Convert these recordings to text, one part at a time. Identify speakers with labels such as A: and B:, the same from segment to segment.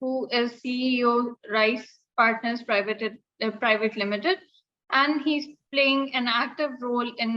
A: who is CEO Rice Partners Private Limited, and he's playing an active role in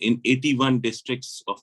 B: in 81 districts of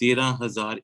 B: 13,000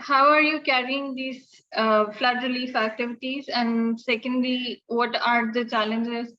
A: how are you carrying these flood relief activities, and secondly what are the challenges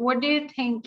A: What do you think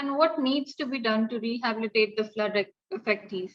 A: and what needs to be done to rehabilitate the flood affectees?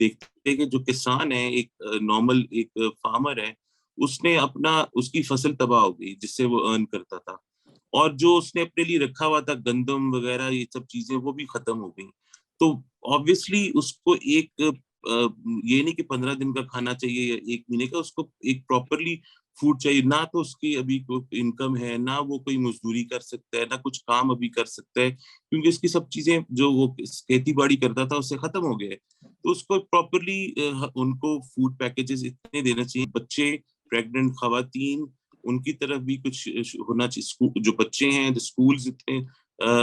B: دیکھتے ہیں کہ جو کسان ہے, ایک normal ایک farmer ہے, اس نے اس کی فصل تباہ ہو گئی جس سے وہ ارن کرتا تھا, اور جو اس نے اپنے لیے رکھا ہوا تھا گندم وغیرہ یہ سب چیزیں وہ بھی ختم ہو گئی. تو آبویسلی اس کو ایک یہ نہیں کہ 15 دن کا کھانا چاہیے یا 1 مہینے کا, اس کو ایک پراپرلی فوڈ چاہیے. نہ تو اس کی ابھی کوئی انکم ہے, نہ وہ کوئی مزدوری کر سکتا ہے, نہ کچھ کام ابھی کر سکتا ہے, کیونکہ اس کی سب چیزیں جو وہ کھیتی باڑی کرتا تھا اس سے ختم ہو گئے. تو اس کو پراپرلی ان کو فوڈ پیکیجز اتنے دینا چاہیے. بچے, پریگننٹ خواتین, ان کی طرف بھی کچھ ہونا چاہیے. جو بچے ہیں, جو اسکولز اتنے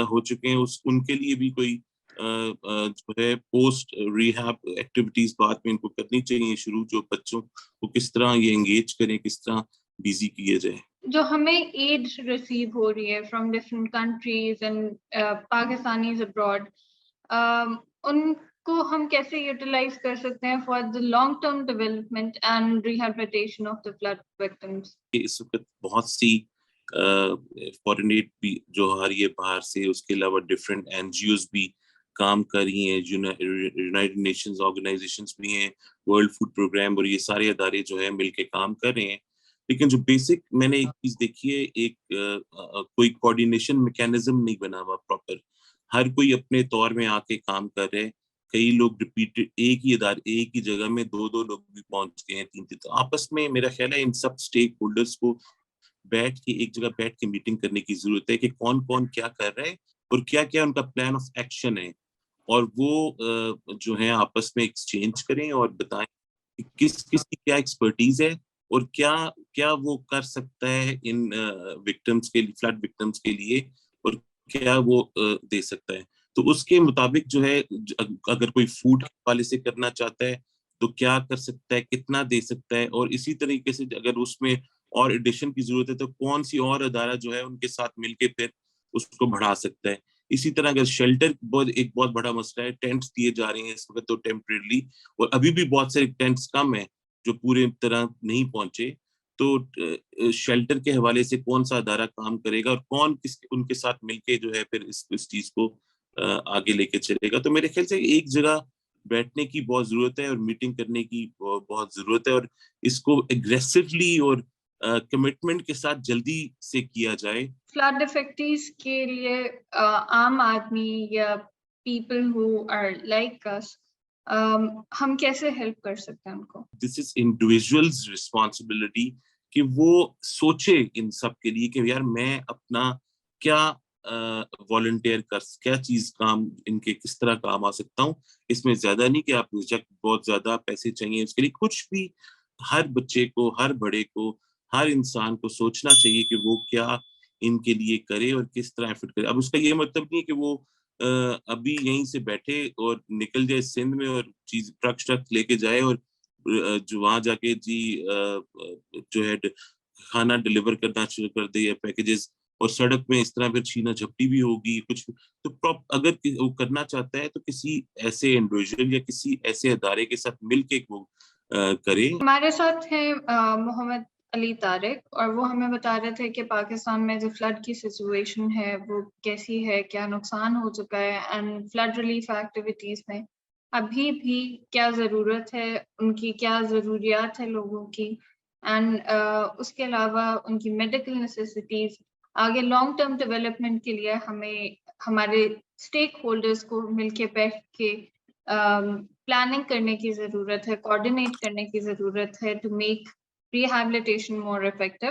B: ہو چکے ہیں, ان کے لیے بھی کوئی جو ہے پوسٹ ریہیب ایکٹیویٹیز بعد میں ان کو کرنی چاہیے شروع, جو بچوں کو کس طرح یہ انگیج کریں, کس طرح بیزی کیا جائے.
A: جو ہمیں ایڈ ریسیو ہو رہی ہے from different countries and Pakistanis abroad, ان کو ہم کیسے یوٹیلائز کر سکتے ہیں for the long term development and rehabilitation of the flood victims?
B: اس وقت بہت سی فورن ایڈ بھی جو آ رہی ہے باہر سے, اس کے علاوہ ڈفرینٹ NGOs بھی کام کر رہی ہیں, یونائٹڈ نیشنز آرگنائزیشنز بھی ہیں, ورلڈ فوڈ پروگرام, اور یہ سارے ادارے جو ہے مل کے کام کر رہے ہیں. لیکن جو بیسک میں نے ایک چیز دیکھی ہے, ایک کوئی کوآرڈینیشن میکینزم نہیں بنا ہوا پراپر. ہر کوئی اپنے طور میں آ کے کام کر رہے. کئی لوگ ریپیٹڈ ایک ہی جگہ میں 2 لوگ بھی پہنچ گئے ہیں, 3. تو آپس میں میرا خیال ہے ان سب اسٹیک ہولڈرس کو بیٹھ کے ایک جگہ بیٹھ کے میٹنگ کرنے کی ضرورت ہے کہ کون کون کیا کر رہے ہیں اور کیا کیا ان کا پلان آف ایکشن ہے, اور وہ جو ہے آپس میں ایکسچینج کریں اور بتائیں کہ کس کی کیا ایکسپرٹیز ہے اور کیا وہ کر سکتا ہے ان وکٹمس کے لیے, فلڈ وکٹمس کے لیے, اور کیا وہ دے سکتا ہے. تو اس کے مطابق جو ہے اگر کوئی فوڈ کے حوالے سے کرنا چاہتا ہے تو کیا کر سکتا ہے, کتنا دے سکتا ہے, اور اسی طریقے سے اگر اس میں اور ایڈیشن کی ضرورت ہے تو کون سی اور ادارہ جو ہے ان کے ساتھ مل کے پھر اس کو بڑھا سکتا ہے. اسی طرح اگر شیلٹر ایک بہت بڑا مسئلہ ہے, ٹینٹس دیے جا رہے ہیں اس وقت تو ٹیمپریرلی, اور ابھی بھی بہت سارے ٹینٹس کم ہیں جو پورے طرح نہیں پہنچے. تو شیلٹر کے حوالے سے کون سا ادارہ کام کرے گا اور کون ان کے ساتھ مل کے جو ہے پھر اس چیز کو آگے لے کے چلے گا. تو میرے خیال سے ایک جگہ بیٹھنے کی بہت ضرورت ہے اور میٹنگ کرنے کی بہت ضرورت ہے, اور اس کو اگریسولی اور کمٹمنٹ کے ساتھ جلدی سے کیا جائے.
A: فلڈ افیکٹیز کے لیے عام آدمی یا پیپل ہو آر لائک اس, ہم کیسے ہیلپ کر سکتے ہیں ان کو؟
B: دس از انڈیویژلز ریسپانسبلٹی کہ وہ سوچے ان سب کے لیے کہ یار میں اپنا کیا والنٹیئر کیا چیز کام ان کے کس طرح کام آ سکتا ہوں. اس میں زیادہ نہیں کہ آپ بہت زیادہ پیسے چاہیے اس کے لیے, کچھ بھی ہر بچے کو, ہر بڑے کو, ہر انسان کو سوچنا چاہیے کہ وہ کیا ان کے لیے کرے اور کس طرح ایفرٹ کرے. اب اس کا یہ مطلب نہیں ہے کہ وہ ابھی یہیں سے بیٹھے اور نکل جائے سندھ میں اور چیز ٹرک لے کے جائے اور جو وہاں جا کے جو ہے کھانا ڈلیور کرنا شروع کر دے یا پیکیجز, اور سڑک میں اس طرح پھر چھینا جھپٹی بھی ہوگی کچھ. تو اگر وہ کرنا چاہتا ہے تو کسی ایسے انڈیویژل یا کسی ایسے ادارے کے ساتھ مل کے وہ کرے.
A: ہمارے ساتھ ہیں محمد علی طارق, اور وہ ہمیں بتا رہے تھے کہ پاکستان میں جو فلڈ کی سچویشن ہے وہ کیسی ہے, کیا نقصان ہو چکا ہے, اینڈ فلڈ ریلیف ایکٹیویٹیز میں ابھی بھی کیا ضرورت ہے, ان کی کیا ضروریات ہے لوگوں کی, اینڈ اس کے علاوہ ان کی میڈیکل نیسیسٹیز. آگے لانگ ٹرم ڈیولپمنٹ کے لیے ہمیں ہمارے اسٹیک ہولڈرس کو مل کے بیٹھ کے پلاننگ کرنے کی ضرورت ہے, کوآرڈینیٹ کرنے کی ضرورت ہے to make rehabilitation more effective.